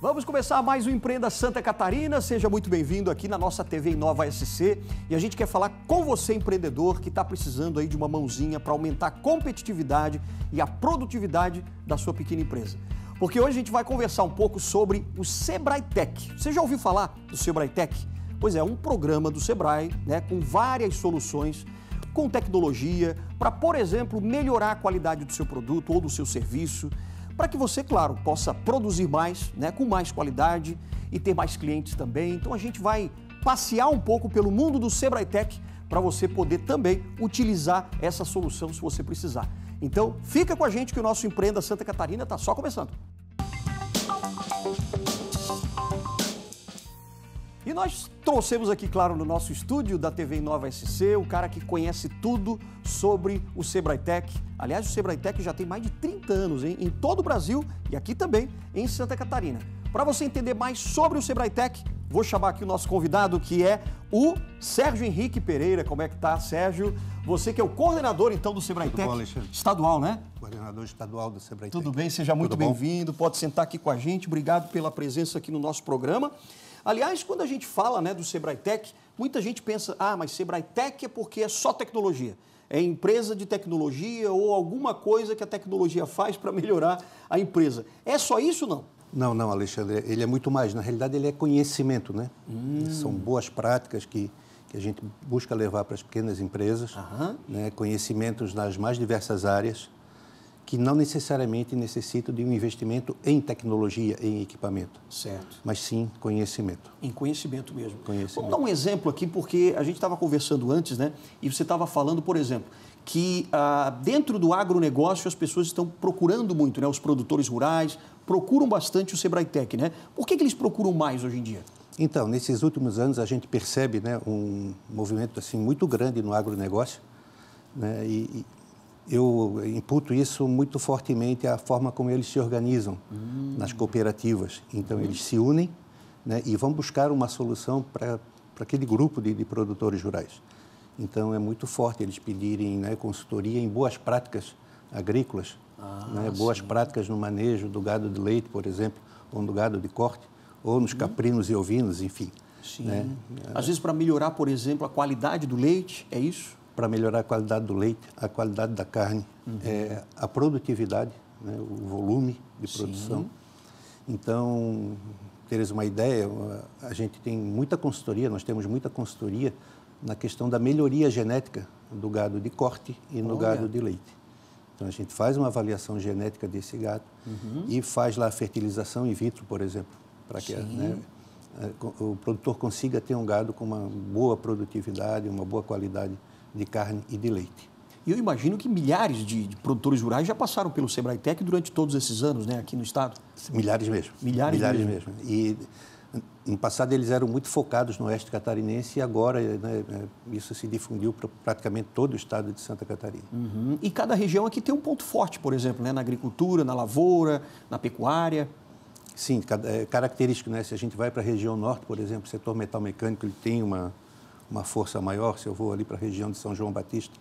Vamos começar mais um Empreenda Santa Catarina. Seja muito bem-vindo aqui na nossa TV Inova SC. E a gente quer falar com você, empreendedor, que está precisando aí de uma mãozinha para aumentar a competitividade e a produtividade da sua pequena empresa. Porque hoje a gente vai conversar um pouco sobre o Sebrae Tech. Você já ouviu falar do Sebrae Tech? Pois é, um programa do Sebrae, né, com várias soluções, com tecnologia, para, por exemplo, melhorar a qualidade do seu produto ou do seu serviço, para que você, claro, possa produzir mais, né, com mais qualidade e ter mais clientes também. Então a gente vai passear um pouco pelo mundo do Sebrae Tech para você poder também utilizar essa solução se você precisar. Então fica com a gente que o nosso Empreenda Santa Catarina está só começando. E nós trouxemos aqui, claro, no nosso estúdio da TV Inova SC, o cara que conhece tudo sobre o Sebrae Tech. Aliás, o Sebrae Tech já tem mais de 30 anos, hein? Em todo o Brasil e aqui também em Santa Catarina. Para você entender mais sobre o Sebrae Tech, vou chamar aqui o nosso convidado, que é o Sérgio Henrique Pereira. Como é que tá, Sérgio? Você que é o coordenador, então, do Sebrae Tech estadual, né? Coordenador estadual do Sebrae Tech. Tudo bem, seja muito bem-vindo. Pode sentar aqui com a gente. Obrigado pela presença aqui no nosso programa. Aliás, quando a gente fala, né, do Sebrae Tech, muita gente pensa, mas Sebrae Tech é porque é só tecnologia. É empresa de tecnologia ou alguma coisa que a tecnologia faz para melhorar a empresa. É só isso, não? Não, Alexandre. Ele é muito mais. Na realidade, ele é conhecimento, né? São boas práticas que a gente busca levar para as pequenas empresas, né? Conhecimentos nas mais diversas áreas, que não necessariamente necessitam de um investimento em tecnologia, em equipamento. Certo. Mas sim conhecimento. Em conhecimento mesmo. Conhecimento. Vamos dar um exemplo aqui, porque a gente estava conversando antes, né? E você estava falando, por exemplo, que dentro do agronegócio as pessoas estão procurando muito, né? Os produtores rurais procuram bastante o Sebrae Tech, né? Por que eles procuram mais hoje em dia? Então, nesses últimos anos a gente percebe, né, um movimento assim, muito grande no agronegócio, né? E eu imputo isso muito fortemente à forma como eles se organizam nas cooperativas. Então, eles se unem, né, e vão buscar uma solução para aquele grupo de produtores rurais. Então, é muito forte eles pedirem, né, consultoria em boas práticas agrícolas, né, boas práticas no manejo do gado de leite, por exemplo, ou no gado de corte, ou nos caprinos e ovinos, enfim. Sim. Né? Às vezes, para melhorar, por exemplo, a qualidade do leite, é isso? Para melhorar a qualidade do leite, a qualidade da carne, a produtividade, né, o volume de produção. Sim. Então, teres uma ideia, a gente tem muita consultoria, nós temos muita consultoria na questão da melhoria genética do gado de corte e no gado de leite. Então, a gente faz uma avaliação genética desse gado e faz lá a fertilização in vitro, por exemplo, para que, né, o produtor consiga ter um gado com uma boa produtividade, uma boa qualidade de carne e de leite. E eu imagino que milhares de produtores rurais já passaram pelo Sebrae Tech durante todos esses anos, né, aqui no estado. Milhares mesmo. Milhares mesmo. E no passado eles eram muito focados no oeste catarinense e agora, né, isso se difundiu para praticamente todo o estado de Santa Catarina. E cada região aqui tem um ponto forte, por exemplo, né, na agricultura, na lavoura, na pecuária. Sim, é característico, né? Se a gente vai para a região norte, por exemplo, o setor metal mecânico ele tem uma força maior. Se eu vou ali para a região de São João Batista,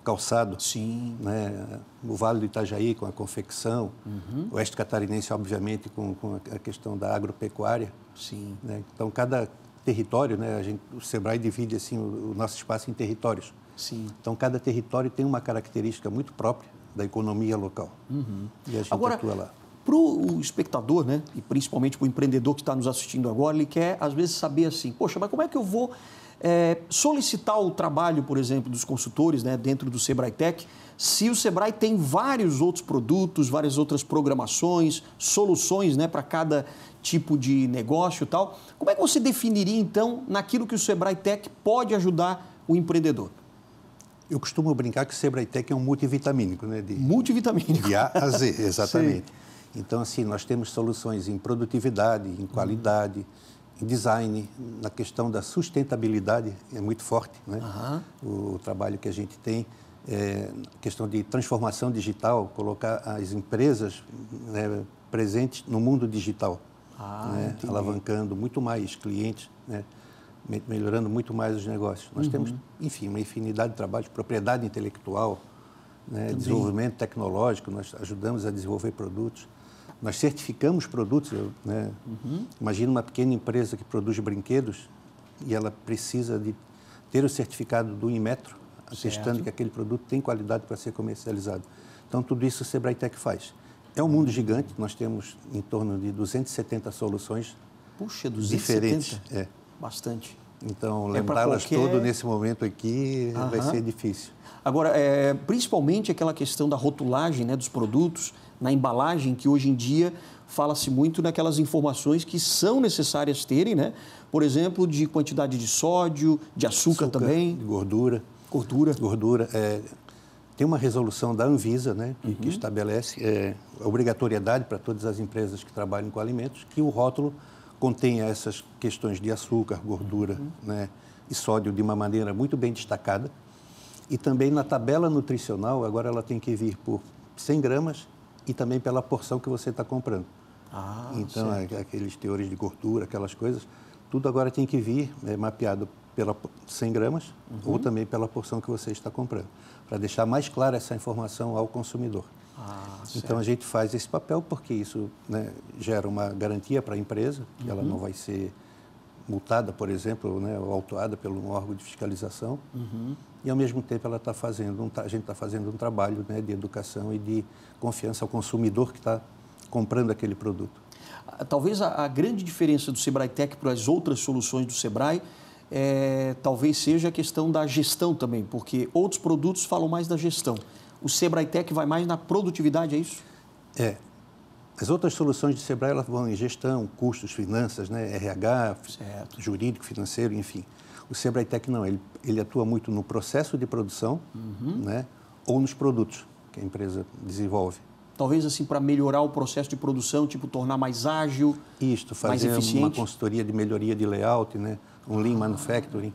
calçado, sim, né? O Vale do Itajaí com a confecção, o oeste catarinense, obviamente, com a questão da agropecuária. Sim. Né? Então, cada território, né? O Sebrae divide assim, o nosso espaço em territórios. Sim. Então, cada território tem uma característica muito própria da economia local. E a gente atua lá. Para o espectador, né, e principalmente para o empreendedor que está nos assistindo agora, ele quer, às vezes, saber assim, poxa, mas como é que eu vou solicitar o trabalho, por exemplo, dos consultores, né, dentro do Sebrae Tech, se o Sebrae tem vários outros produtos, várias outras programações, soluções, né, para cada tipo de negócio e tal. Como é que você definiria, então, naquilo que o Sebrae Tech pode ajudar o empreendedor? Eu costumo brincar que o Sebrae Tech é um multivitamínico, né? Multivitamínico. De A a Z, exatamente. Então, assim, nós temos soluções em produtividade, em qualidade, em design, na questão da sustentabilidade, é muito forte, né? O trabalho que a gente tem, questão de transformação digital, colocar as empresas, né, presentes no mundo digital, né? Alavancando muito mais clientes, né? Melhorando muito mais os negócios. Nós temos, enfim, uma infinidade de trabalhos, propriedade intelectual, né? Desenvolvimento tecnológico, nós ajudamos a desenvolver produtos. Nós certificamos produtos, né? Imagina uma pequena empresa que produz brinquedos e ela precisa de ter o certificado do Inmetro, atestando que aquele produto tem qualidade para ser comercializado. Então, tudo isso o Sebrae Tech faz. É um mundo gigante, nós temos em torno de 270 soluções. Puxa, 270? Diferentes. Bastante. Então, lembrá-las todo nesse momento aqui vai ser difícil. Agora, principalmente aquela questão da rotulagem, né, dos produtos, na embalagem, que hoje em dia fala-se muito naquelas informações que são necessárias terem, né? Por exemplo, de quantidade de sódio, de açúcar também. De gordura. Gordura. Tem uma resolução da Anvisa, né, que estabelece a obrigatoriedade para todas as empresas que trabalham com alimentos que o rótulo contenha essas questões de açúcar, gordura, né, e sódio de uma maneira muito bem destacada. E também na tabela nutricional, agora ela tem que vir por 100 gramas e também pela porção que você está comprando. Então, aqueles teores de gordura, aquelas coisas, tudo agora tem que vir mapeado pela 100 gramas ou também pela porção que você está comprando, para deixar mais clara essa informação ao consumidor. Então, a gente faz esse papel porque isso, né, gera uma garantia para a empresa, que ela não vai ser multada, por exemplo, né, ou autuada pelo órgão de fiscalização. E, ao mesmo tempo, a gente está fazendo um trabalho, né, de educação e de confiança ao consumidor que está comprando aquele produto. Talvez a grande diferença do Sebrae Tech para as outras soluções do Sebrae talvez seja a questão da gestão também, porque outros produtos falam mais da gestão. O Sebrae Tech vai mais na produtividade, é isso? As outras soluções de Sebrae elas vão em gestão, custos, finanças, né, RH, jurídico, financeiro, enfim. O Sebrae Tech não, ele atua muito no processo de produção, né, ou nos produtos que a empresa desenvolve. Talvez assim para melhorar o processo de produção, tipo tornar mais ágil, mais eficiente. Uma consultoria de melhoria de layout, né, um Lean Manufacturing,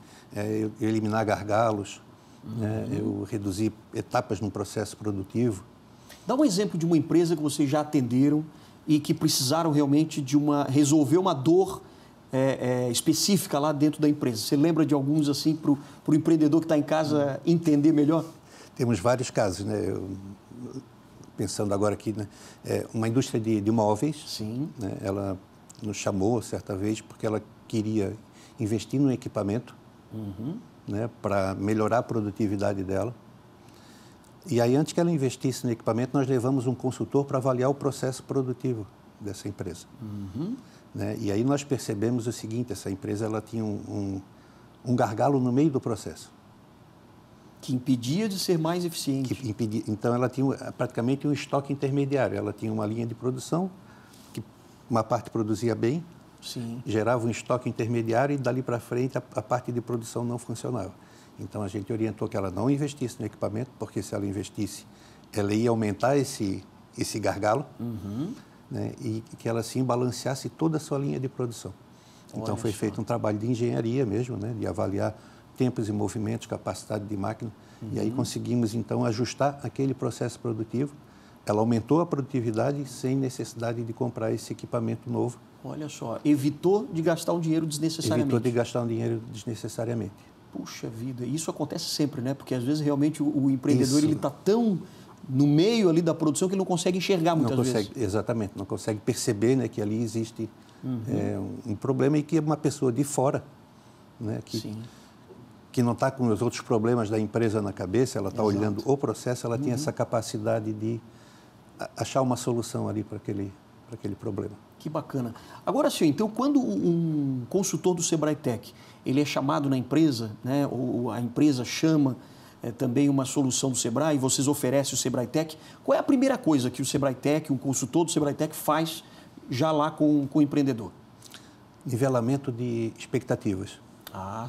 eliminar gargalos, né, eu reduzir etapas no processo produtivo. Dá um exemplo de uma empresa que vocês já atenderam e que precisaram realmente resolver uma dor específica lá dentro da empresa. Você lembra de alguns assim para o empreendedor que está em casa entender melhor? Temos vários casos, né? Pensando agora aqui, né? Uma indústria de móveis. Sim. Né? Ela nos chamou certa vez porque ela queria investir num equipamento, né, para melhorar a produtividade dela. E aí, antes que ela investisse no equipamento, nós levamos um consultor para avaliar o processo produtivo dessa empresa. Né? E aí nós percebemos o seguinte, essa empresa ela tinha um gargalo no meio do processo. Que impedia de ser mais eficiente. Então, ela tinha praticamente um estoque intermediário. Ela tinha uma linha de produção, que uma parte produzia bem, gerava um estoque intermediário e dali para frente a parte de produção não funcionava. Então, a gente orientou que ela não investisse no equipamento, porque se ela investisse, ela ia aumentar esse gargalo, né, e que ela, sim, balanceasse toda a sua linha de produção. Então, foi feito um trabalho de engenharia mesmo, né, de avaliar tempos e movimentos, capacidade de máquina, e aí conseguimos, então, ajustar aquele processo produtivo. Ela aumentou a produtividade sem necessidade de comprar esse equipamento novo. Olha só, evitou de gastar um dinheiro desnecessariamente. Evitou de gastar um dinheiro desnecessariamente. Puxa vida, isso acontece sempre, né? Porque às vezes realmente o empreendedor ele está tão no meio ali da produção que ele não consegue enxergar muitas vezes. Exatamente, não consegue perceber, né, que ali existe um problema e que uma pessoa de fora, né, que não está com os outros problemas da empresa na cabeça, ela está olhando o processo, ela tem essa capacidade de achar uma solução ali para aquele problema. Que bacana. Agora, senhor, então, quando um consultor do Sebrae Tech, ele é chamado na empresa, né, ou a empresa chama também uma solução do Sebrae, e vocês oferecem o Sebrae Tech, qual é a primeira coisa que o Sebrae Tech, um consultor do Sebrae Tech faz já lá com o empreendedor? Nivelamento de expectativas.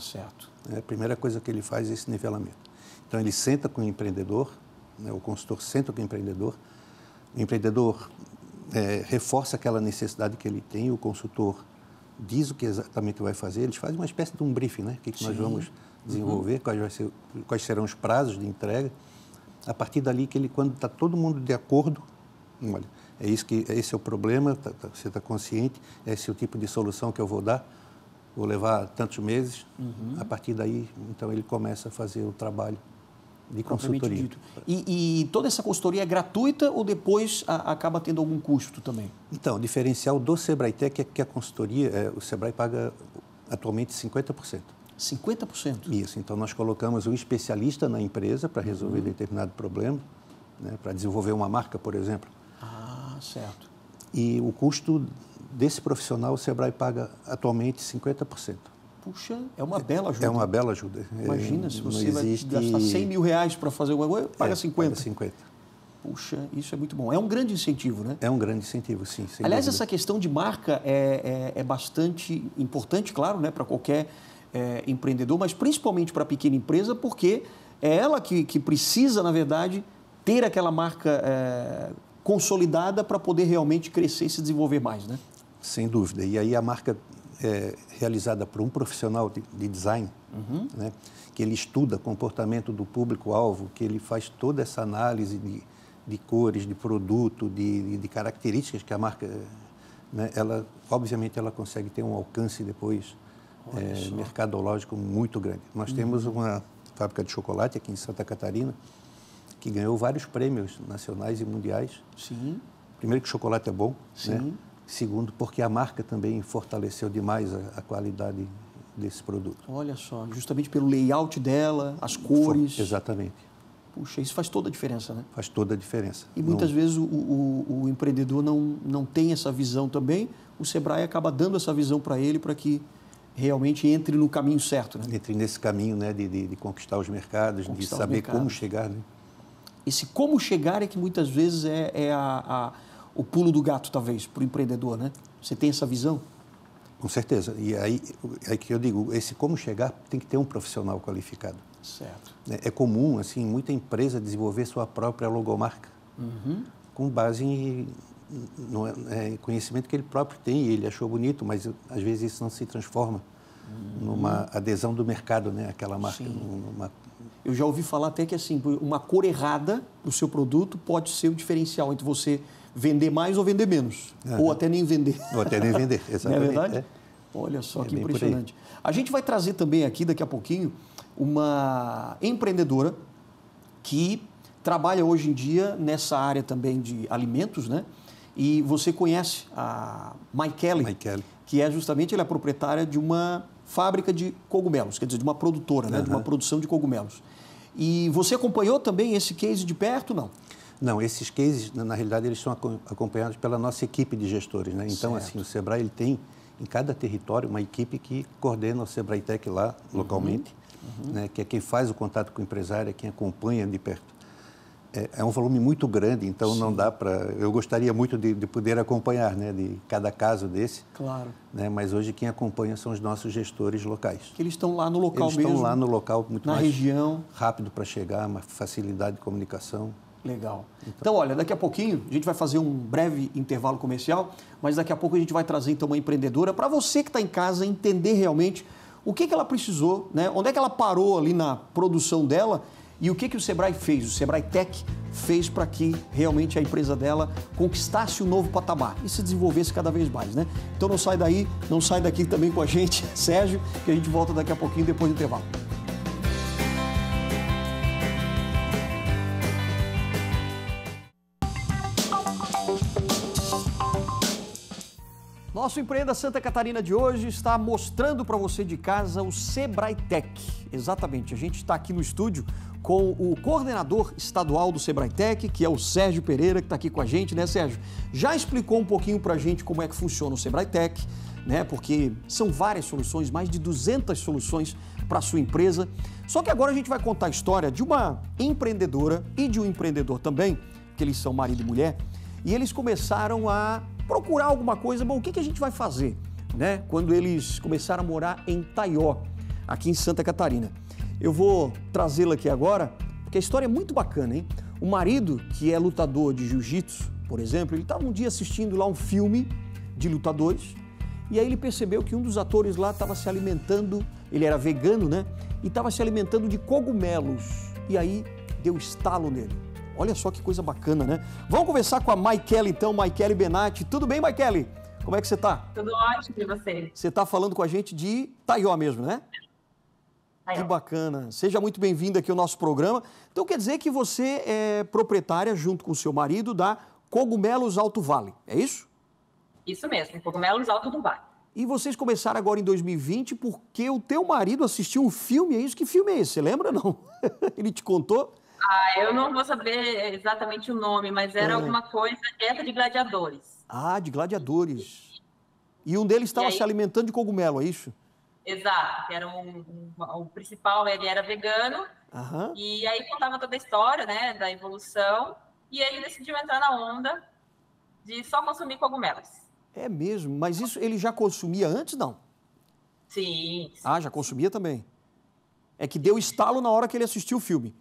Certo. A primeira coisa que ele faz é esse nivelamento. Então, ele senta com o empreendedor, né, o consultor senta com o empreendedor reforça aquela necessidade que ele tem, o consultor diz o que exatamente vai fazer, eles fazem uma espécie de um briefing, né? O que nós vamos desenvolver, quais serão os prazos de entrega. A partir dali, quando está todo mundo de acordo, olha, esse é o problema, você está consciente, esse é o tipo de solução que eu vou dar, vou levar tantos meses, a partir daí, então, ele começa a fazer o trabalho de consultoria. Dito. E toda essa consultoria é gratuita ou depois acaba tendo algum custo também? Então, o diferencial do Sebrae Tech é que a consultoria, o Sebrae paga atualmente 50%. 50%? Isso, então nós colocamos um especialista na empresa para resolver determinado problema, né, para desenvolver uma marca, por exemplo. Ah, certo. E o custo desse profissional, o Sebrae paga atualmente 50%. Puxa, é uma bela ajuda. É uma bela ajuda. Imagina, se você vai gastar 100 mil reais para fazer alguma coisa, paga 50. Paga 50. Puxa, isso é muito bom. É um grande incentivo, né? É um grande incentivo, sim. Aliás, essa questão de marca é bastante importante, claro, né, para qualquer empreendedor, mas principalmente para a pequena empresa, porque é ela que precisa, na verdade, ter aquela marca consolidada para poder realmente crescer e se desenvolver mais, né? Sem dúvida. E aí a marca realizada por um profissional de design, né, que ele estuda o comportamento do público-alvo, que ele faz toda essa análise de cores, de produto, de características que a marca, né, obviamente ela consegue ter um alcance depois mercadológico muito grande. Nós temos uma fábrica de chocolate aqui em Santa Catarina que ganhou vários prêmios nacionais e mundiais. Sim. Primeiro que o chocolate é bom, sim, né? Segundo, porque a marca também fortaleceu demais a qualidade desse produto. Olha só, justamente pelo layout dela, as cores. Exatamente. Puxa, isso faz toda a diferença, né? Faz toda a diferença. E muitas vezes o empreendedor não tem essa visão também, o Sebrae acaba dando essa visão para ele, para que realmente entre no caminho certo, né? Entre nesse caminho, né, de conquistar os mercados, de saber como chegar, né? Esse como chegar é que muitas vezes o pulo do gato, talvez, para o empreendedor, né? Você tem essa visão? Com certeza. E aí que eu digo, esse como chegar tem que ter um profissional qualificado. Certo. É comum, assim, muita empresa desenvolver sua própria logomarca, com base em conhecimento que ele próprio tem, e ele achou bonito, mas às vezes isso não se transforma numa adesão do mercado, né? Aquela marca. Eu já ouvi falar até que assim, uma cor errada do seu produto pode ser o diferencial entre você vender mais ou vender menos. Ou até nem vender. Ou até nem vender, exatamente. Não é verdade? Olha só que impressionante. A gente vai trazer também aqui, daqui a pouquinho, uma empreendedora que trabalha hoje em dia nessa área também de alimentos, né? E você conhece a Maikele, que é justamente, ela é proprietária de uma fábrica de cogumelos, quer dizer, de uma produtora, né? De uma produção de cogumelos. E você acompanhou também esse case de perto, não? Não, esses cases, na realidade, eles são acompanhados pela nossa equipe de gestores, né? Então, assim, o Sebrae ele tem em cada território uma equipe que coordena o Sebrae Tech lá localmente, né? Que é quem faz o contato com o empresário, é quem acompanha de perto. É um volume muito grande, então não dá para... Eu gostaria muito de poder acompanhar, né, de cada caso desse. Claro. Né, mas hoje quem acompanha são os nossos gestores locais. Que eles estão lá no local mesmo. Eles estão lá no local, muito mais região. Rápido para chegar, uma facilidade de comunicação. Legal. Então, olha, daqui a pouquinho a gente vai fazer um breve intervalo comercial, mas daqui a pouco a gente vai trazer então uma empreendedora para você que está em casa entender realmente o que ela precisou, né? Onde é que ela parou ali na produção dela e o que o Sebrae fez, o Sebrae Tech fez para que realmente a empresa dela conquistasse um novo patamar e se desenvolvesse cada vez mais, né? Então não sai daí, não sai daqui também com a gente, Sérgio, que a gente volta daqui a pouquinho depois do intervalo. Nosso Empreenda Santa Catarina de hoje está mostrando para você de casa o Sebrae Tech. Exatamente, a gente está aqui no estúdio com o coordenador estadual do Sebrae Tech, que é o Sérgio Pereira, que está aqui com a gente, né, Sérgio? Já explicou um pouquinho para a gente como é que funciona o Sebrae Tech, né? Porque são várias soluções, mais de 200 soluções para a sua empresa. Só que agora a gente vai contar a história de uma empreendedora e de um empreendedor também, que eles são marido e mulher, e eles começaram a procurar alguma coisa. Bom, o que a gente vai fazer, né? Quando eles começaram a morar em Taió, aqui em Santa Catarina. Eu vou trazê-la aqui agora, porque a história é muito bacana, hein? O marido, que é lutador de jiu-jitsu, por exemplo, ele estava um dia assistindo lá um filme de lutadores, e aí ele percebeu que um dos atores lá estava se alimentando, ele era vegano, né? E estava se alimentando de cogumelos. E aí deu estalo nele. Olha só que coisa bacana, né? Vamos conversar com a Maikele, então, Maikele Benatti. Tudo bem, Maikele? Como é que você está? Tudo ótimo, e você? Você está falando com a gente de Taió mesmo, né? Que bacana. Seja muito bem-vindo aqui ao nosso programa. Então, quer dizer que você é proprietária, junto com o seu marido, da Cogumelos Alto Vale, é isso? Isso mesmo, Cogumelos Alto do Vale. E vocês começaram agora em 2020 porque o teu marido assistiu um filme, é isso? Que filme é esse? Você lembra, não? Ele te contou? Eu não vou saber exatamente o nome, mas era alguma coisa, Guerra de Gladiadores. Ah, de gladiadores. E um deles estava se alimentando de cogumelo, é isso? Exato, que era o principal, ele era vegano, e aí contava toda a história, né, da evolução, e ele decidiu entrar na onda de só consumir cogumelos. É mesmo? Mas isso ele já consumia antes, não? Sim. Ah, já consumia também. É que deu estalo na hora que ele assistiu o filme.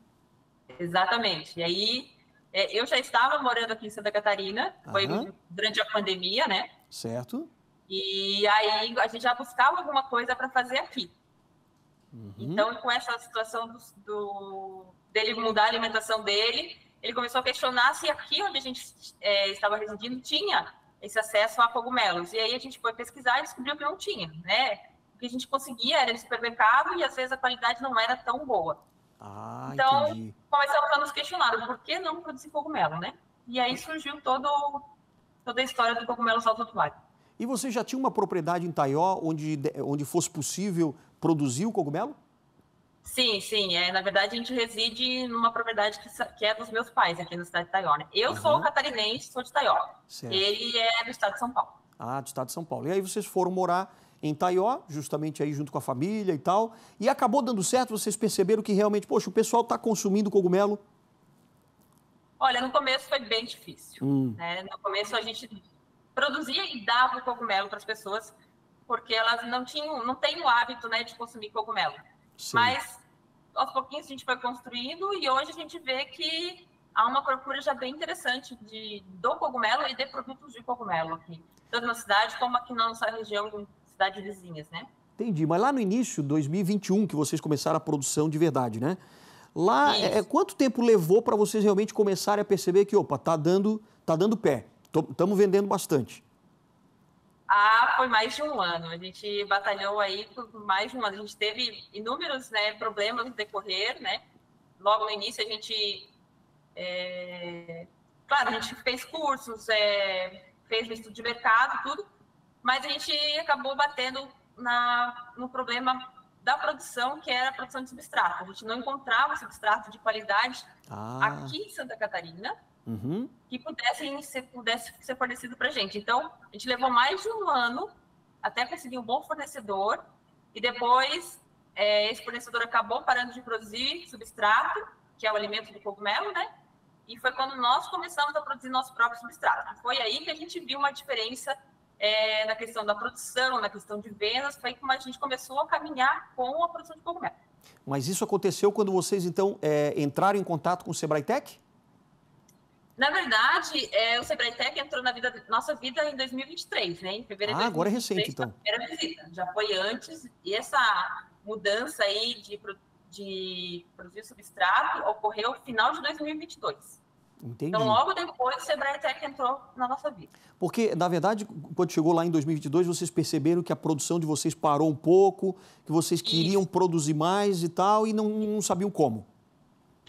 Exatamente. E aí, eu já estava morando aqui em Santa Catarina, foi durante a pandemia, né? Certo. E aí a gente já buscava alguma coisa para fazer aqui. Então, com essa situação dele mudar a alimentação dele, ele começou a questionar se aqui onde a gente estava residindo tinha esse acesso a cogumelos. E aí a gente foi pesquisar e descobriu que não tinha, né? O que a gente conseguia era no supermercado e às vezes a qualidade não era tão boa. Então, começamos a nos questionar por que não produzir cogumelo, né? E aí surgiu toda a história do Cogumelos Alto do Vale. E você já tinha uma propriedade em Taió onde fosse possível produzir o cogumelo? Sim. Na verdade, a gente reside numa propriedade que é dos meus pais, aqui na cidade de Taió, né? Eu sou catarinense, sou de Taió. Certo. Ele é do estado de São Paulo. Ah, do estado de São Paulo. E aí vocês foram morar em Taió, justamente aí junto com a família e tal, e acabou dando certo? Vocês perceberam que realmente, poxa, o pessoal está consumindo cogumelo? Olha, no começo foi bem difícil, né? No começo a gente produzia e dava o cogumelo para as pessoas, porque elas não têm o hábito, né, de consumir cogumelo. Sim. Mas, aos pouquinhos, a gente foi construindo e hoje a gente vê que há uma procura já bem interessante do cogumelo e de produtos de cogumelo aqui, tanto na cidade como aqui na nossa região, cidades vizinhas, né? Entendi, mas lá no início, 2021, que vocês começaram a produção de verdade, né? Lá, quanto tempo levou para vocês realmente começarem a perceber que, opa, tá dando pé, estamos vendendo bastante? Foi mais de um ano. A gente batalhou aí por mais de um ano. A gente teve inúmeros, né, problemas no decorrer, né? Logo no início a gente, claro, a gente fez cursos, fez estudo de mercado, tudo, mas a gente acabou batendo no problema da produção, que era a produção de substrato. A gente não encontrava substrato de qualidade aqui em Santa Catarina, que pudesse ser fornecido para a gente. Então, a gente levou mais de um ano até conseguir um bom fornecedor, e depois esse fornecedor acabou parando de produzir substrato, que é o alimento do cogumelo, né? E foi quando nós começamos a produzir nosso próprio substrato. Foi aí que a gente viu uma diferença na questão da produção, na questão de vendas, foi como a gente começou a caminhar com a produção de cogumelo. Mas isso aconteceu quando vocês, então, entraram em contato com o Sebrae Tech? Na verdade, o Sebrae Tech entrou na nossa vida em 2023, né? Em fevereiro de 2023. Agora é recente, então. Primeira visita. Já foi antes, e essa mudança aí de produzir substrato ocorreu no final de 2022. Entendi. Então, logo depois, o Sebrae Tech entrou na nossa vida. Porque, na verdade, quando chegou lá em 2022, vocês perceberam que a produção de vocês parou um pouco, que vocês queriam produzir mais e tal, e não sabiam como.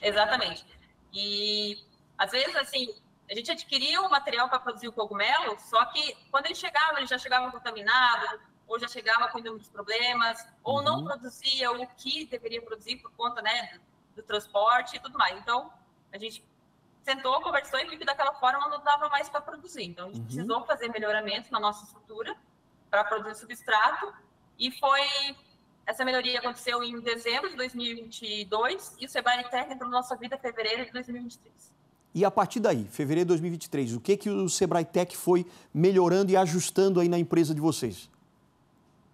Exatamente. E, às vezes, assim, a gente adquiria o material para produzir o cogumelo, só que, quando ele já chegava contaminado, ou já chegava com inúmeros problemas, ou não produzia o que deveria produzir por conta, né, do transporte e tudo mais. Então, a gente sentou, conversou e viu que daquela forma não dava mais para produzir. Então, a gente precisou fazer melhoramentos na nossa estrutura para produzir substrato, e essa melhoria aconteceu em dezembro de 2022 e o Sebrae Tech entrou na nossa vida em fevereiro de 2023. E a partir daí, fevereiro de 2023, o que o Sebrae Tech foi melhorando e ajustando aí na empresa de vocês?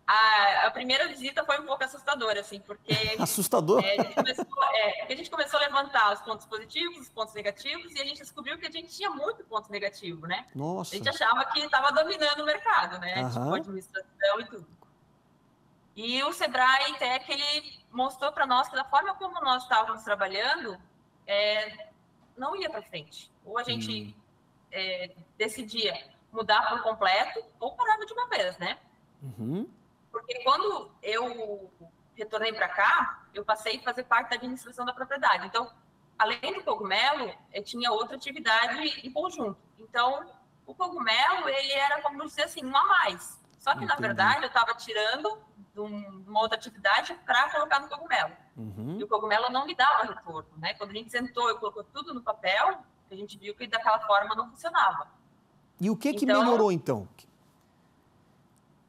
A primeira visita foi um pouco assustadora, assim, porque... Assustador? A gente começou a levantar os pontos positivos, os pontos negativos, e a gente descobriu que a gente tinha muito ponto negativo, né? Nossa! A gente achava que estava dominando o mercado, né? Tipo, administração e tudo. E o Sebrae Tech, ele mostrou para nós que da forma como nós estávamos trabalhando, não ia para frente. Ou a gente decidia mudar por completo, ou parava de uma vez, né? Porque quando eu retornei para cá, eu passei a fazer parte da administração da propriedade. Então, além do cogumelo, eu tinha outra atividade em conjunto. Então, o cogumelo, ele era, como dizer assim, um a mais. Só que, na verdade, eu estava tirando de uma outra atividade para colocar no cogumelo. E o cogumelo não me dava retorno, né? Quando a gente sentou e colocou tudo no papel, a gente viu que daquela forma não funcionava. E o que melhorou, então?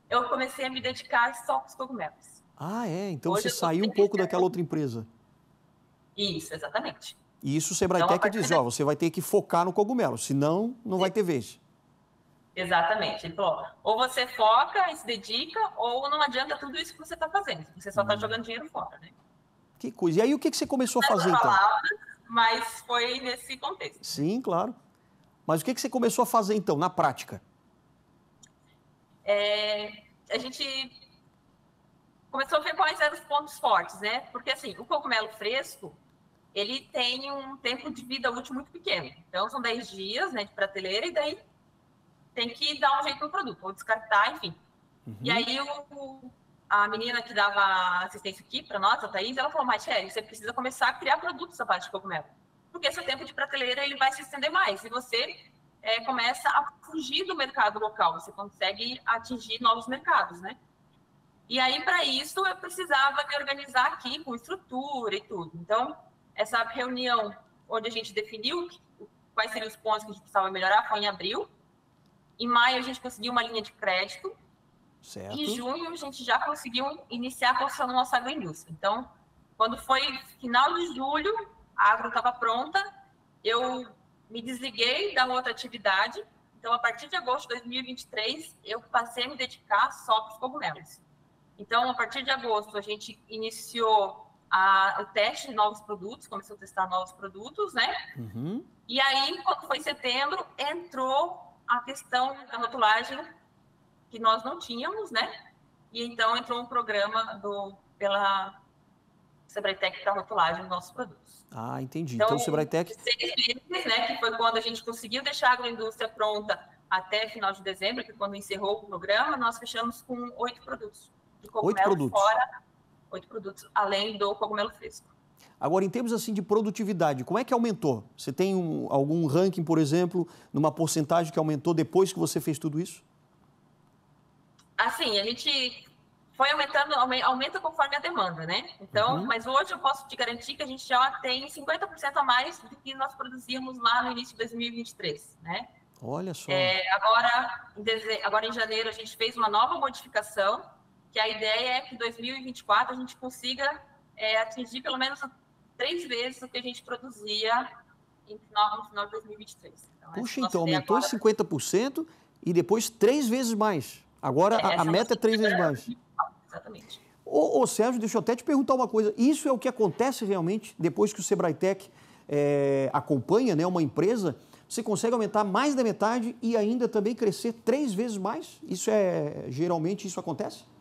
Eu comecei a me dedicar só com os cogumelos. Ah, é? Então Hoje você eu tô saiu um feliz, pouco né? daquela outra empresa. Isso, exatamente. E isso o Sebrae Então, a Tech partir diz, da- ó, você vai ter que focar no cogumelo, senão não vai ter vez. Exatamente. Ele falou, ou você foca e se dedica, ou não adianta tudo isso que você está fazendo. Você só está jogando dinheiro fora, né? Que coisa. E aí o que você começou a fazer, Nessas então? palavras, mas foi nesse contexto. Sim, claro. Mas o que você começou a fazer, então, na prática? A gente começou a ver quais eram os pontos fortes, né? Porque, assim, o cogumelo fresco, ele tem um tempo de vida útil muito pequeno. Então, são 10 dias, né, de prateleira, e daí tem que dar um jeito no produto, ou descartar, enfim. E aí, a menina que dava assistência aqui para nós, a Thaís, ela falou, mas, Shelly, você precisa começar a criar produtos a base de cogumelo. Porque seu tempo de prateleira, ele vai se estender mais. E você começa a fugir do mercado local. Você consegue atingir novos mercados, né? E aí, para isso, eu precisava me organizar aqui com estrutura e tudo. Então, essa reunião onde a gente definiu quais seriam os pontos que a gente precisava melhorar foi em abril. Em maio, a gente conseguiu uma linha de crédito. Certo. Em junho, a gente já conseguiu iniciar a construção da nossa agroindústria. Então, quando foi final de julho, a agro estava pronta, eu me desliguei da outra atividade. Então, a partir de agosto de 2023, eu passei a me dedicar só para os cogumelos. Então, a partir de agosto, a gente iniciou o teste de novos produtos, começou a testar novos produtos, né? E aí, quando foi setembro, entrou a questão da rotulagem que nós não tínhamos, né? E então entrou um programa pela Sebrae Tech para rotulagem dos nossos produtos. Ah, entendi. Então o Sebrae Tech... 6 meses, né? Que foi quando a gente conseguiu deixar a agroindústria pronta até final de dezembro, que é quando encerrou o programa, nós fechamos com 8 produtos. De cogumelo 8 produtos. fora, 8 produtos, além do cogumelo fresco. Agora, em termos assim de produtividade, como é que aumentou? Você tem algum ranking, por exemplo, numa porcentagem que aumentou depois que você fez tudo isso? Assim, a gente foi aumentando, aumenta conforme a demanda, né? Então, mas hoje eu posso te garantir que a gente já tem 50% a mais do que nós produzíamos lá no início de 2023, né? Olha só. Agora em janeiro a gente fez uma nova modificação, que a ideia é que em 2024 a gente consiga atingir pelo menos 3 vezes o que a gente produzia no final de 2023. Puxa, então aumentou em 50% e depois 3 vezes mais. Agora a meta é 3 vezes mais. Exatamente. Ô Sérgio, deixa eu até te perguntar uma coisa. Isso é o que acontece realmente depois que o Sebrae Tech acompanha, né, uma empresa? Você consegue aumentar mais da metade e ainda também crescer 3 vezes mais? Geralmente isso acontece?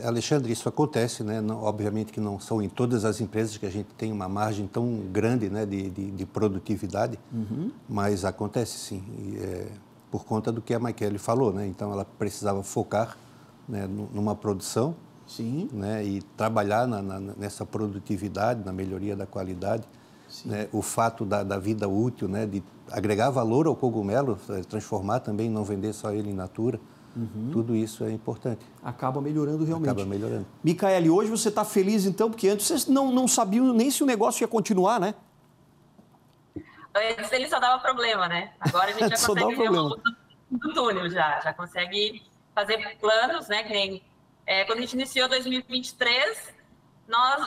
Alexandre, isso acontece, né? Não, obviamente que não são em todas as empresas que a gente tem uma margem tão grande, né, de produtividade, mas acontece sim, por conta do que a Michele falou, né? Então ela precisava focar, né, numa produção, sim, né, e trabalhar nessa produtividade, na melhoria da qualidade, né? O fato da vida útil, né, de agregar valor ao cogumelo, transformar também, não vender só ele in natura. Tudo isso é importante. Acaba melhorando realmente. Acaba melhorando. Micaele, hoje você está feliz então, porque antes vocês não sabiam nem se o negócio ia continuar, né? Antes ele só dava problema, né? Agora a gente já consegue ver uma luz do túnel, já consegue fazer planos, né? Que nem, quando a gente iniciou 2023,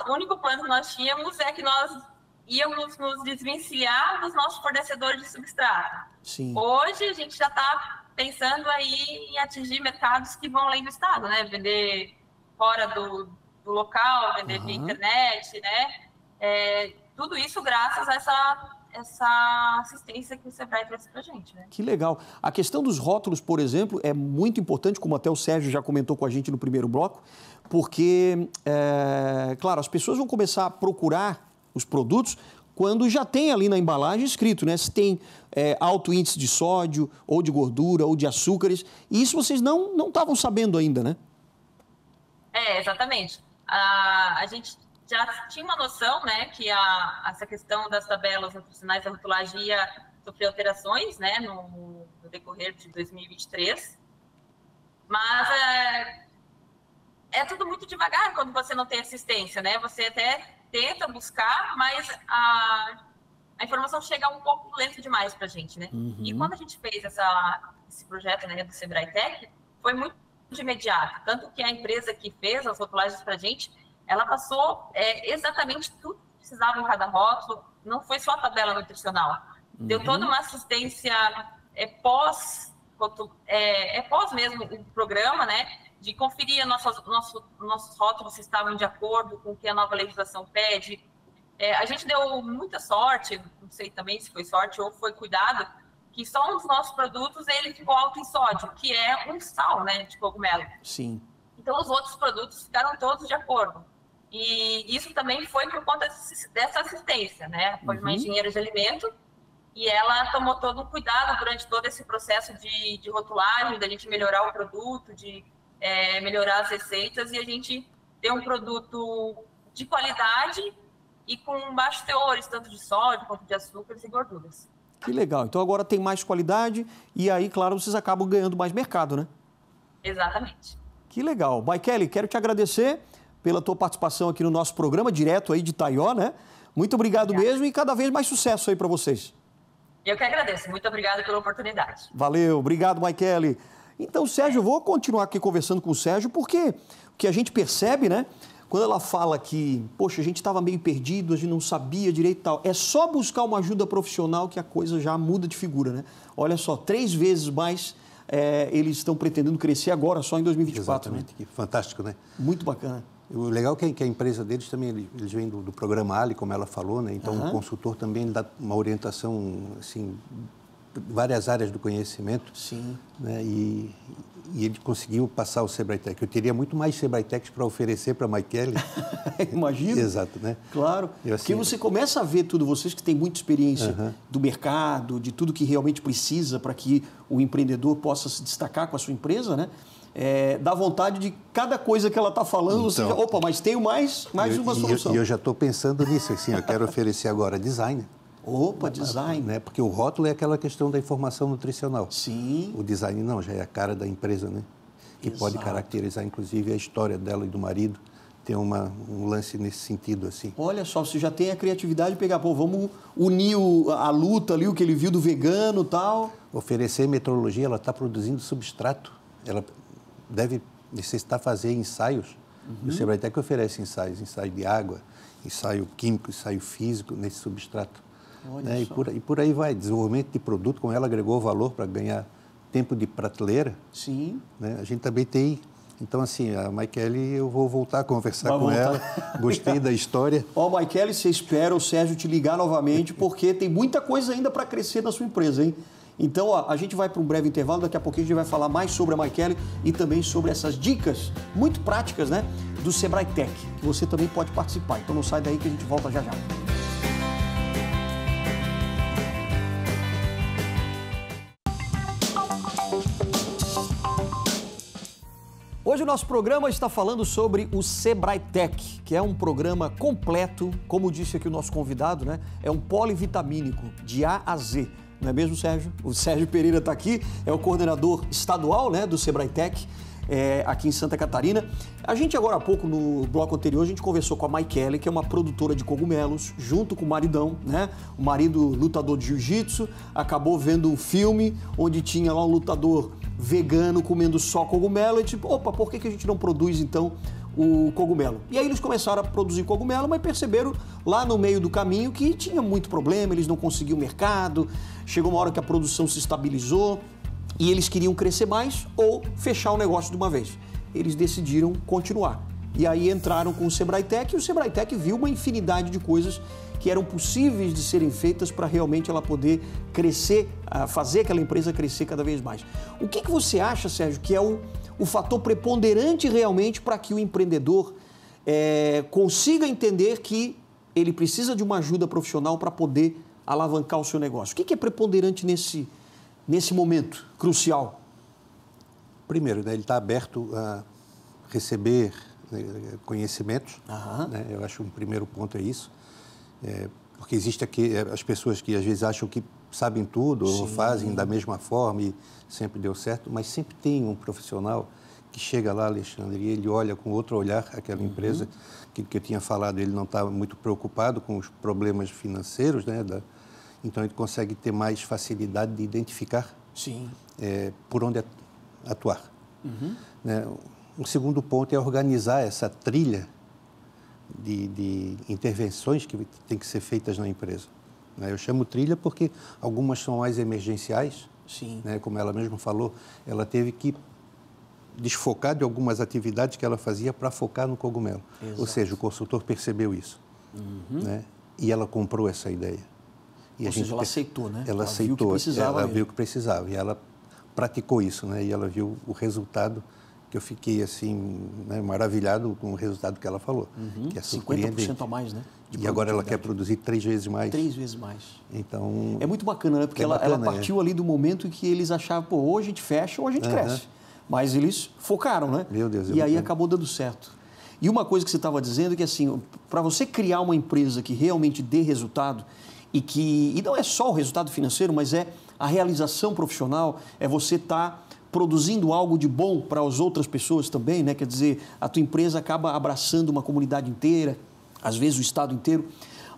o único plano que nós tínhamos é que nós íamos nos desvencilhar dos nossos fornecedores de substrato. Sim. Hoje a gente já está pensando aí em atingir mercados que vão além do estado, né? Vender fora do local, vender via internet, né? Tudo isso graças a essa assistência que o Sebrae trouxe para a gente, né? Que legal. A questão dos rótulos, por exemplo, é muito importante, como até o Sérgio já comentou com a gente no primeiro bloco, porque, claro, as pessoas vão começar a procurar os produtos quando já tem ali na embalagem escrito, né? Se tem alto índice de sódio, ou de gordura, ou de açúcares. E isso vocês não estavam sabendo ainda, né? Exatamente. a gente já tinha uma noção, né, que essa questão das tabelas nutricionais da rotulagem ia sofrer alterações, né, no decorrer de 2023, mas é tudo muito devagar quando você não tem assistência, né? Você até tenta buscar, mas a informação chega um pouco lento demais para a gente, né? Uhum. E quando a gente fez esse projeto, né, do Sebrae Tech, foi muito de imediato. Tanto que a empresa que fez as rotulagens para a gente, ela passou exatamente tudo que precisava em cada rótulo, não foi só a tabela nutricional. Uhum. Deu toda uma assistência pós mesmo o programa, né? De conferir nossos rótulos se estavam de acordo com o que a nova legislação pede. A gente deu muita sorte, não sei também se foi sorte ou foi cuidado, que só um dos nossos produtos ele ficou alto em sódio, que é um sal, né, de cogumelo. Sim. Então, os outros produtos ficaram todos de acordo. E isso também foi por conta dessa assistência, né? Foi uma engenheira de alimento e ela tomou todo um cuidado durante todo esse processo de rotulagem, da gente melhorar o produto, de melhorar as receitas e a gente ter um produto de qualidade e com baixos teores, tanto de sódio quanto de açúcares e gorduras. Que legal. Então agora tem mais qualidade e aí, claro, vocês acabam ganhando mais mercado, né? Exatamente. Que legal. Maikele, quero te agradecer pela tua participação aqui no nosso programa, direto aí de Taió, né? Muito obrigado mesmo e cada vez mais sucesso aí para vocês. Eu que agradeço. Muito obrigada pela oportunidade. Valeu. Obrigado, Maikele. Então, Sérgio, eu vou continuar aqui conversando com o Sérgio, porque o que a gente percebe, né? Quando ela fala que, poxa, a gente estava meio perdido, a gente não sabia direito e tal, é só buscar uma ajuda profissional que a coisa já muda de figura, né? Olha só, 3 vezes mais eles estão pretendendo crescer agora, só em 2024. Exatamente, né? Fantástico, né? Muito bacana. O legal é que a empresa deles também, eles vêm do programa Ali, como ela falou, né? Então, o consultor também dá uma orientação, assim, várias áreas do conhecimento. Sim. Né? E ele conseguiu passar o Sebrae Tech. Eu teria muito mais Sebrae Techs para oferecer para a Maikele. Imagina. Exato, né? Claro. Porque você começa a ver tudo, vocês que têm muita experiência do mercado, de tudo que realmente precisa para que o empreendedor possa se destacar com a sua empresa, né? Dá vontade de cada coisa que ela está falando, então, você já, opa, mas tenho mais uma solução. E eu já estou pensando nisso, assim, eu quero oferecer agora design. Opa, design. Né? Porque o rótulo é aquela questão da informação nutricional. Sim. O design não, já é a cara da empresa, né? Que pode caracterizar, inclusive, a história dela e do marido. Tem um lance nesse sentido, assim. Olha só, você já tem a criatividade de pegar, pô, vamos unir a luta ali, o que ele viu do vegano e tal. Oferecer metrologia, ela está produzindo substrato. Ela deve necessitar fazer ensaios. E o Sebrae Tech oferece ensaios, ensaio de água, ensaio químico, ensaio físico nesse substrato. Né? E por aí vai, desenvolvimento de produto, como ela agregou valor para ganhar tempo de prateleira. Sim. Né? A gente também tem. Então, assim, a Maikele, eu vou voltar a conversar com ela. Gostei da história. Maikele, você espera o Sérgio te ligar novamente, porque tem muita coisa ainda para crescer na sua empresa, hein? Então, a gente vai para um breve intervalo, daqui a pouquinho a gente vai falar mais sobre a Maikele e também sobre essas dicas muito práticas, né, do Sebrae Tech, que você também pode participar. Então, não sai daí que a gente volta já já. Hoje o nosso programa está falando sobre o Sebrae Tech, que é um programa completo, como disse aqui o nosso convidado, né? É um polivitamínico de A a Z. Não é mesmo, Sérgio? O Sérgio Pereira está aqui, é o coordenador estadual, né, do Sebrae Tech, aqui em Santa Catarina. A gente agora há pouco, no bloco anterior, a gente conversou com a Maikele, que é uma produtora de cogumelos, junto com o maridão, né? O marido lutador de jiu-jitsu, acabou vendo um filme onde tinha lá um lutador vegano comendo só cogumelo, e tipo, opa, por que a gente não produz então o cogumelo? E aí eles começaram a produzir cogumelo, mas perceberam lá no meio do caminho que tinha muito problema, eles não conseguiam mercado, chegou uma hora que a produção se estabilizou e eles queriam crescer mais ou fechar o negócio de uma vez. Eles decidiram continuar. E aí entraram com o Sebrae Tech e o Sebrae Tech viu uma infinidade de coisas que eram possíveis de serem feitas para realmente ela poder crescer, fazer aquela empresa crescer cada vez mais. O que você acha, Sérgio, que é o fator preponderante realmente para que o empreendedor consiga entender que ele precisa de uma ajuda profissional para poder alavancar o seu negócio? O que é preponderante nesse momento crucial? Primeiro, né, ele está aberto a receber conhecimentos. Né? Eu acho que um primeiro ponto é isso. Porque existe aqui as pessoas que às vezes acham que sabem tudo, ou fazem da mesma forma e sempre deu certo, mas sempre tem um profissional que chega lá, Alexandre, e ele olha com outro olhar aquela empresa, que eu tinha falado, ele não está muito preocupado com os problemas financeiros, né? Então ele consegue ter mais facilidade de identificar por onde atuar. Né? Um segundo ponto é organizar essa trilha de intervenções que tem que ser feitas na empresa. Eu chamo trilha porque algumas são mais emergenciais, né? Como ela mesma falou, ela teve que desfocar de algumas atividades que ela fazia para focar no cogumelo. Exato. Ou seja, o consultor percebeu isso, né? E ela comprou essa ideia. Ou seja, ela aceitou, né? Ela aceitou, ela viu que precisava e ela praticou isso, né? E ela viu o resultado, que eu fiquei assim, né, maravilhado com o resultado que ela falou, que é 50% a mais, né? E agora ela quer produzir 3 vezes mais. 3 vezes mais. Então... É muito bacana, né? Porque ela partiu ali do momento em que eles achavam, pô, ou a gente fecha ou a gente cresce. Mas eles focaram, né? Meu Deus. E aí acabou dando certo. E uma coisa que você estava dizendo é que, assim, para você criar uma empresa que realmente dê resultado e não é só o resultado financeiro, mas é a realização profissional, é você estar produzindo algo de bom para as outras pessoas também, né? Quer dizer, a tua empresa acaba abraçando uma comunidade inteira, às vezes o estado inteiro,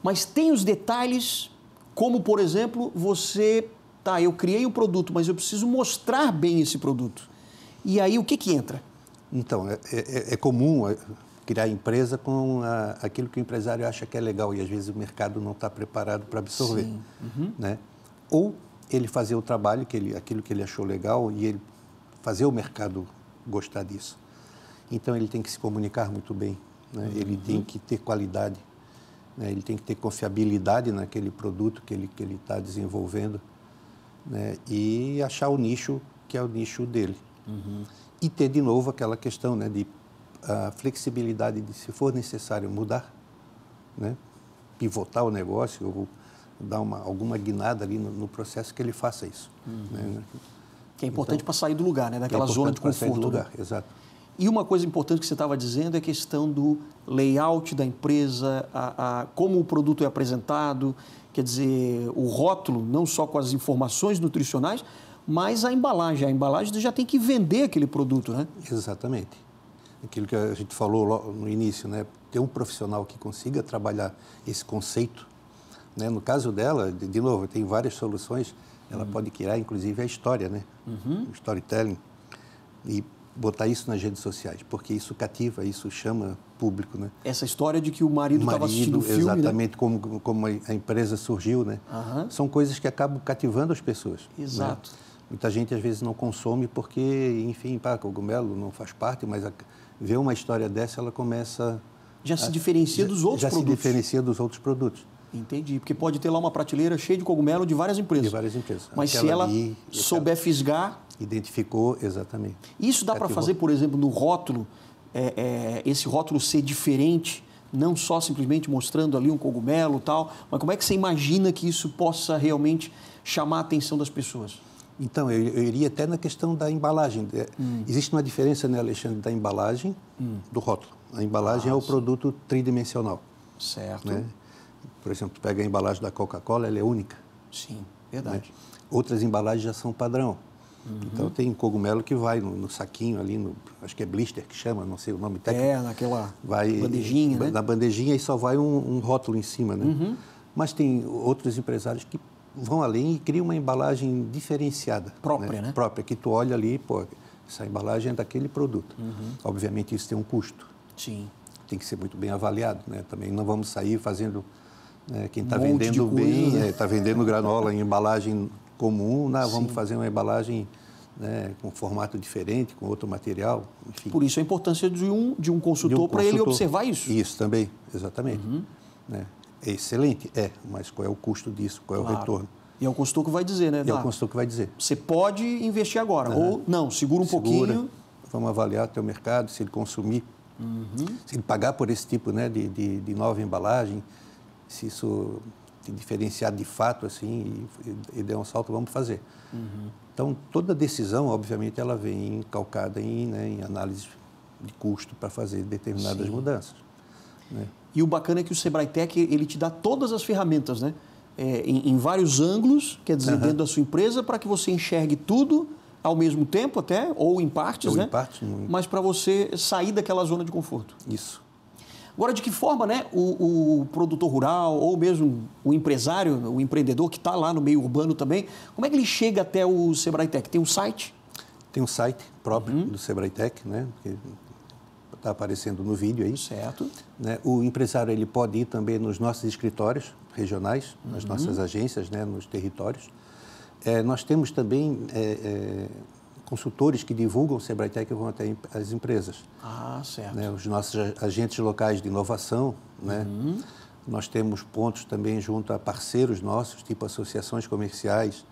mas tem os detalhes, como, por exemplo, eu criei o produto, mas eu preciso mostrar bem esse produto. E aí, o que entra? Então, é comum criar empresa com aquilo que o empresário acha que é legal e, às vezes, o mercado não está preparado para absorver. Né? Ou ele fazer o trabalho, aquilo que ele achou legal, e ele fazer o mercado gostar disso. Então, ele tem que se comunicar muito bem, né? Ele tem que ter qualidade, né? Ele tem que ter confiabilidade naquele produto que ele está desenvolvendo, né? E achar o nicho que é o nicho dele. E ter, de novo, aquela questão, né, de flexibilidade de, se for necessário, mudar, né, pivotar o negócio ou dar alguma guinada ali no processo, que ele faça isso. Né? Que é importante para sair do lugar, né, daquela zona de conforto. Sair do lugar, exato. E uma coisa importante que você estava dizendo é a questão do layout da empresa, como o produto é apresentado, quer dizer, o rótulo, não só com as informações nutricionais, mas a embalagem. A embalagem já tem que vender aquele produto, né? Exatamente. Aquilo que a gente falou no início, né? Ter um profissional que consiga trabalhar esse conceito, né? No caso dela, de novo, tem várias soluções. Ela pode criar, inclusive, a história, né? O storytelling. E botar isso nas redes sociais, porque isso cativa, isso chama público, né? Essa história de que o marido estava assistindo o filme, exatamente, né? como a empresa surgiu, né? São coisas que acabam cativando as pessoas. Exato. Né? Muita gente, às vezes, não consome porque, enfim, cogumelo não faz parte, mas ver uma história dessa, ela começa... Já se diferencia dos outros produtos. Já se diferencia dos outros produtos. Entendi, porque pode ter lá uma prateleira cheia de cogumelo de várias empresas. De várias empresas. Mas se ela souber fisgar... Identificou, exatamente. Isso dá para fazer, por exemplo, no rótulo, esse rótulo ser diferente, não só simplesmente mostrando ali um cogumelo e tal, mas como é que você imagina que isso possa realmente chamar a atenção das pessoas? Então, eu iria até na questão da embalagem. Existe uma diferença, né, Alexandre, da embalagem do rótulo. A embalagem é o produto tridimensional. Certo. Né? Por exemplo, tu pega a embalagem da Coca-Cola, ela é única. Sim, verdade. Né? Outras embalagens já são padrão. Então, tem cogumelo que vai no saquinho ali, acho que é blister que chama, não sei o nome técnico. Naquela bandejinha, né? Na bandejinha e só vai um rótulo em cima, né? Mas tem outros empresários que vão além e criam uma embalagem diferenciada. Própria, né? Própria, que tu olha ali, pô, essa embalagem é daquele produto. Obviamente, isso tem um custo. Sim. Tem que ser muito bem avaliado, né? Também não vamos sair fazendo... quem está vendendo bem, está vendendo granola em embalagem comum, vamos fazer uma embalagem, né, com formato diferente, com outro material, enfim. Por isso a importância de um consultor para ele observar isso. Isso também, exatamente. Né? É excelente, mas qual é o custo disso, qual é o retorno? E é o consultor que vai dizer, né? É o consultor que vai dizer. Você pode investir agora, ou não, segura um pouquinho. Vamos avaliar o teu mercado, se ele consumir, se ele pagar por esse tipo, né, de nova embalagem, se isso te diferenciar de fato assim e der um salto, vamos fazer. Então, toda decisão, obviamente, ela vem calcada em análises de custo para fazer determinadas mudanças, né? E o bacana é que o Sebrae Tech, ele te dá todas as ferramentas, né? Em vários ângulos, quer dizer, dentro da sua empresa, para que você enxergue tudo ao mesmo tempo até, ou em partes, ou né? Em partes, mas para você sair daquela zona de conforto. Isso. Agora, de que forma, né, o produtor rural ou mesmo o empresário, o empreendedor que está lá no meio urbano também, como é que ele chega até o Sebrae Tech? Tem um site? Tem um site próprio do Sebrae Tech, né? Que está aparecendo no vídeo aí. Certo. Né? O empresário ele pode ir também nos nossos escritórios regionais, nas nossas agências, né? Nos territórios. Nós temos também consultores que divulgam o Sebrae Tech e vão até as empresas. Ah, certo. Né? Os nossos agentes locais de inovação, né? Nós temos pontos também junto a parceiros nossos, tipo associações comerciais.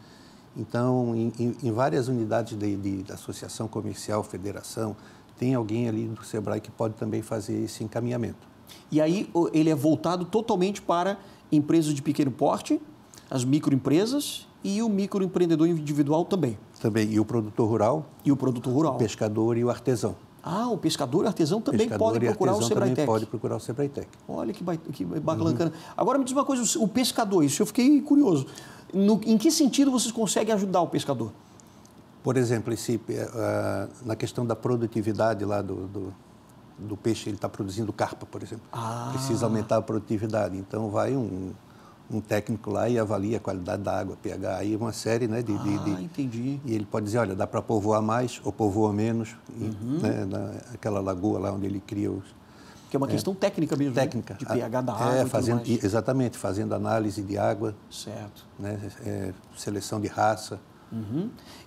Então, em várias unidades de associação comercial, federação, tem alguém ali do Sebrae que pode também fazer esse encaminhamento. E aí ele é voltado totalmente para empresas de pequeno porte, as microempresas e o microempreendedor individual também. Também, e o produtor rural. E o produtor rural. O pescador e o artesão. Ah, o pescador e o artesão também podem procurar o Sebrae Tech. Pode procurar o Sebrae Tech. Olha que bacana. Agora me diz uma coisa, o pescador, isso eu fiquei curioso. Em que sentido vocês conseguem ajudar o pescador? Por exemplo, na questão da produtividade lá do peixe, ele está produzindo carpa, por exemplo. Precisa aumentar a produtividade. Então, vai um técnico lá e avalia a qualidade da água, pH, aí uma série, né, entendi. E ele pode dizer, olha, dá para povoar mais ou povoar menos, né, naquela lagoa lá onde ele cria os... Que é uma questão técnica mesmo, técnica. Né? De pH da água exatamente, fazendo análise de água. Certo. Né, seleção de raça.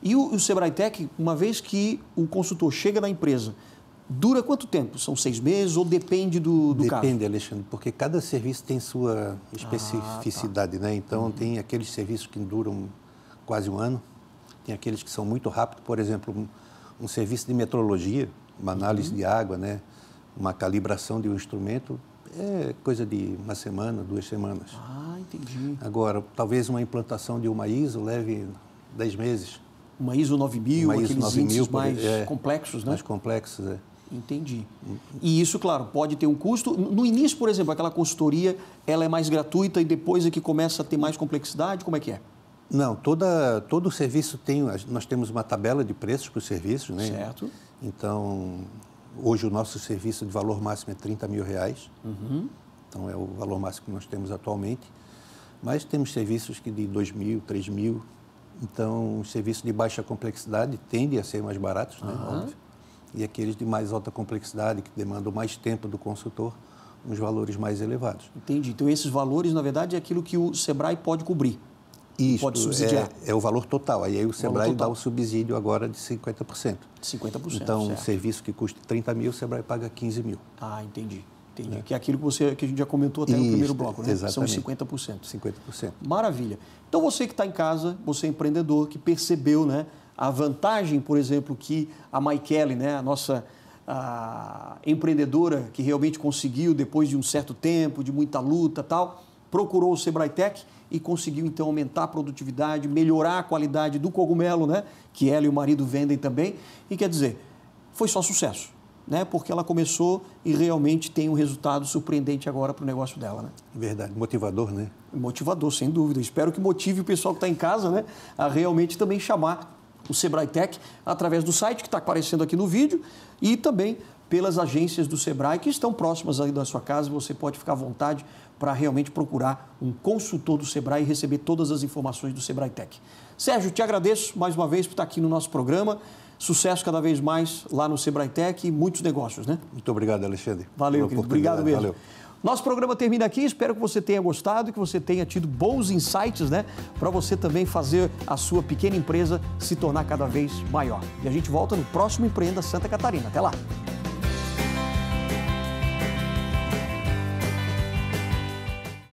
E o Sebrae Tech, uma vez que o consultor chega na empresa, dura quanto tempo? São 6 meses ou depende do caso? Depende, Alexandre, porque cada serviço tem sua especificidade, né? Então, tem aqueles serviços que duram quase um ano, tem aqueles que são muito rápidos, por exemplo, um serviço de metrologia, uma análise de água, né? Uma calibração de um instrumento, é coisa de uma semana, 2 semanas. Entendi. Agora, talvez uma implantação de uma ISO leve 10 meses. Uma ISO 9000, aqueles índices mais complexos, né? Mais complexos, Entendi. E isso, claro, pode ter um custo. No início, por exemplo, aquela consultoria, ela é mais gratuita e depois é que começa a ter mais complexidade? Como é que é? Não, todo o serviço nós temos uma tabela de preços para os serviços, né? Certo. Então, hoje o nosso serviço de valor máximo é R$30 mil. Então, é o valor máximo que nós temos atualmente. Mas temos serviços que de 2 mil, 3 mil. Então, os serviços de baixa complexidade tendem a ser mais baratos, né? Óbvio. E aqueles de mais alta complexidade, que demandam mais tempo do consultor, uns valores mais elevados. Entendi. Então, esses valores, na verdade, é aquilo que o Sebrae pode cobrir. Isso, pode subsidiar. É o valor total. Aí o Sebrae dá o subsídio agora de 50%. 50%, Então, certo. um serviço que custa 30 mil, o Sebrae paga 15 mil. Entendi. Que é aquilo que a gente já comentou até no primeiro bloco, né? Exatamente. São 50%. 50%. Maravilha. Então, você que está em casa, você é empreendedor, que percebeu, né, a vantagem, por exemplo, que a Maikele, né, a nossa empreendedora que realmente conseguiu, depois de um certo tempo, de muita luta tal, procurou o Sebrae Tech e conseguiu, então, aumentar a produtividade, melhorar a qualidade do cogumelo, né, que ela e o marido vendem também. E, quer dizer, foi só sucesso, né, porque ela começou e realmente tem um resultado surpreendente agora para o negócio dela, né? Verdade. Motivador, né? Motivador, sem dúvida. Espero que motive o pessoal que está em casa, né, a realmente também chamar o Sebrae Tech através do site que está aparecendo aqui no vídeo e também pelas agências do Sebrae que estão próximas aí da sua casa. Você pode ficar à vontade para realmente procurar um consultor do Sebrae e receber todas as informações do Sebrae Tech. Sérgio, te agradeço mais uma vez por estar aqui no nosso programa. Sucesso cada vez mais lá no Sebrae Tech e muitos negócios, né? Muito obrigado, Alexandre. Valeu, querido. Obrigado mesmo. Valeu. Nosso programa termina aqui, espero que você tenha gostado, que você tenha tido bons insights, né? Para você também fazer a sua pequena empresa se tornar cada vez maior. E a gente volta no próximo Empreenda Santa Catarina. Até lá!